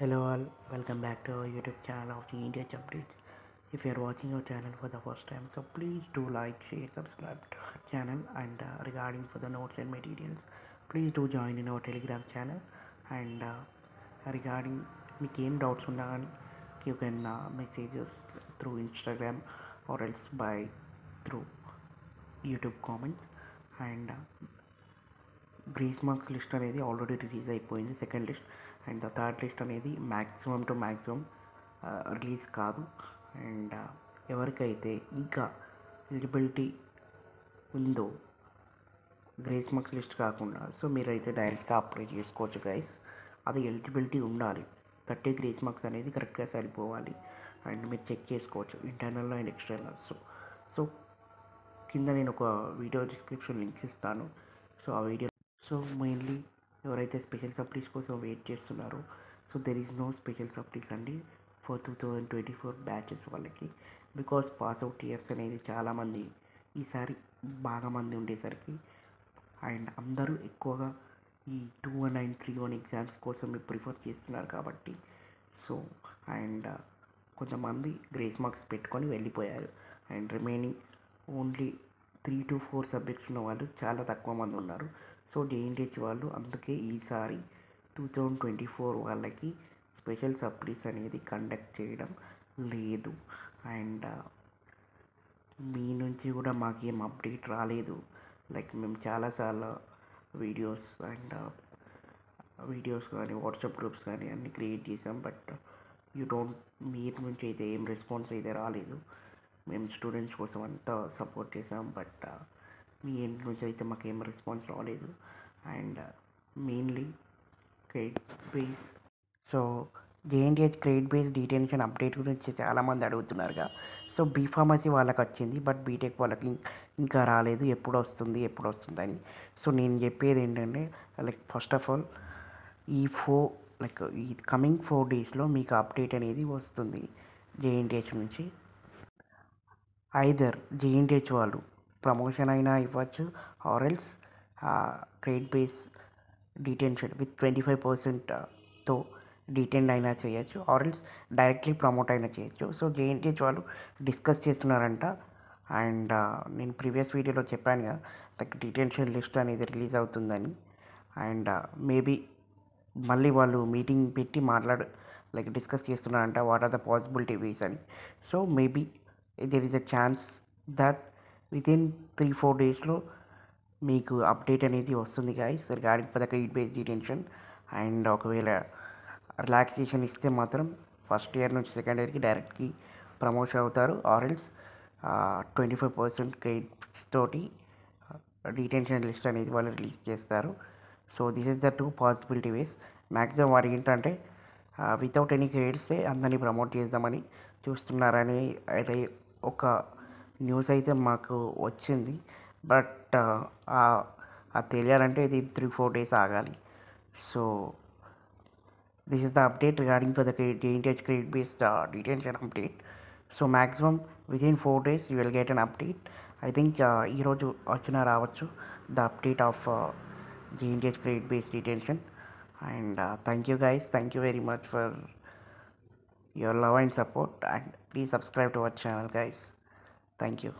Hello all, welcome back to our YouTube channel of the India Updates. If you are watching our channel for the first time, so please do like, share, subscribe to our channel, and regarding for the notes and materials, please do join in our Telegram channel. And regarding మీకు ఏం doubts ఉన్నా కానీ you can message us through Instagram or else by through YouTube comments. And grace marks list అనేది already release అయిపోయింది, second list. And the third list అనేది maximum to maximum release కాదు. And ఎవరికైతే ఇంకా ఎలిజిబిలిటీ ఉందో grace marks list కాకుండా, so మీరైతే డైరెక్ట్గా అప్లై చేసుకోవచ్చు గైస్. అది ఎలిజిబిలిటీ ఉండాలి, 30 గ్రేస్ మార్క్స్ అనేది కరెక్ట్గా సరిపోవాలి. అండ్ మీరు చెక్ చేసుకోవచ్చు ఇంటర్నల్లో అండ్ ఎక్స్టర్నల్. సో కింద నేను ఒక వీడియో డిస్క్రిప్షన్ లింక్స్ ఇస్తాను. సో ఆ వీడియో మెయిన్లీ ఎవరైతే స్పెషల్ సప్లీస్ కోసం వెయిట్ చేస్తున్నారో, so there is no special supplies అండి ఫర్ 2024 బ్యాచెస్ వాళ్ళకి. బికాస్ పాస్అవుట్ ఇయర్స్ అనేది చాలామంది ఈసారి బాగా మంది ఉండేసరికి, అండ్ అందరూ ఎక్కువగా ఈ 219, 311 ఎగ్జామ్స్ కోసం ప్రిఫర్ చేస్తున్నారు కాబట్టి, సో అండ్ కొంతమంది గ్రేస్ మార్క్స్ పెట్టుకొని వెళ్ళిపోయారు. And remaining only 3 to 4 subjects ఉన్న వాళ్ళు చాలా తక్కువ మంది ఉన్నారు. సో జేఎన్టీహెచ్ వాళ్ళు అందుకే ఈసారి 2024 వాళ్ళకి స్పెషల్ సప్లీస్ అనేది కండక్ట్ చేయడం లేదు. అండ్ మీ నుంచి కూడా మాకేం అప్డేట్ రాలేదు. లైక్ మేము చాలాసార్లు వీడియోస్ కానీ వాట్సాప్ గ్రూప్స్ కానీ అన్నీ క్రియేట్ చేసాం, బట్ మీ నుంచి అయితే ఏం రెస్పాన్స్ అయితే రాలేదు. మేము స్టూడెంట్స్ కోసం అంతా సపోర్ట్ చేసాం, బట్ మీ ఎండ్ నుంచి అయితే మాకు ఏం రెస్పాన్స్ రాలేదు. And mainly credit base, so JNTH credit base detention update గురించి చాలామంది అడుగుతున్నారుగా. సో బీఫార్మసీ వాళ్ళకి వచ్చింది, బట్ బీటెక్ వాళ్ళకి ఇంకా రాలేదు. ఎప్పుడు వస్తుందని. సో నేను చెప్పేది ఏంటంటే, లైక్ ఫస్ట్ ఆఫ్ ఆల్ ఈ కమింగ్ 4 డేస్లో మీకు అప్డేట్ అనేది వస్తుంది జేఎన్టీహెచ్ నుంచి. ఐదర్ జేఎన్టీహెచ్ వాళ్ళు ప్రమోషన్ అయినా ఇవ్వచ్చు, or else credit base detention with 25%తో డిటెండ్ అయినా చేయొచ్చు, ఆర్ ఎల్స్ డైరెక్ట్లీ ప్రమోట్ అయినా చేయొచ్చు. సో జేఎన్టీహెచ్ వాళ్ళు డిస్కస్ చేస్తున్నారంట. అండ్ నేను ప్రీవియస్ వీడియోలో చెప్పాను కదా, లైక్ డిటెన్షన్ లిస్ట్ అనేది రిలీజ్ అవుతుందని. అండ్ మేబీ మళ్ళీ వాళ్ళు మీటింగ్ పెట్టి డిస్కస్ చేస్తున్నారంట what are the possibility ways అని. So maybe there is a chance that within 3-4 డేస్లో మీకు అప్డేట్ అనేది వస్తుంది guys regarding for the credit based detention. And ఒకవేళ రిలాక్సేషన్ ఇస్తే మాత్రం ఫస్ట్ ఇయర్ నుంచి సెకండ్ ఇయర్కి డైరెక్ట్కి ప్రమోషన్ అవుతారు, ఆర్ ఎల్స్ 25% క్రెడిట్స్ తోటి డిటెన్షన్ లిస్ట్ అనేది వాళ్ళు రిలీజ్ చేస్తారు. So this is the 2 possibility ways. Maximum వారు ఏంటంటే వితౌట్ ఎనీ క్రెడిట్సే అందరినీ ప్రమోట్ చేద్దామని చూస్తున్నారని అయితే ఒక న్యూస్ అయితే మాకు వచ్చింది. బట్ అది తెలియాలంటే ఇది 3-4 డేస్ ఆగాలి. So this is the update regarding for the JNTH credit based detention update. So maximum within 4 days you will get an update. I think ఈరోజు రావచ్చు the update of JNTH credit based detention. And thank you guys, thank you very much for your love and support, and please subscribe to our channel guys. Thank you.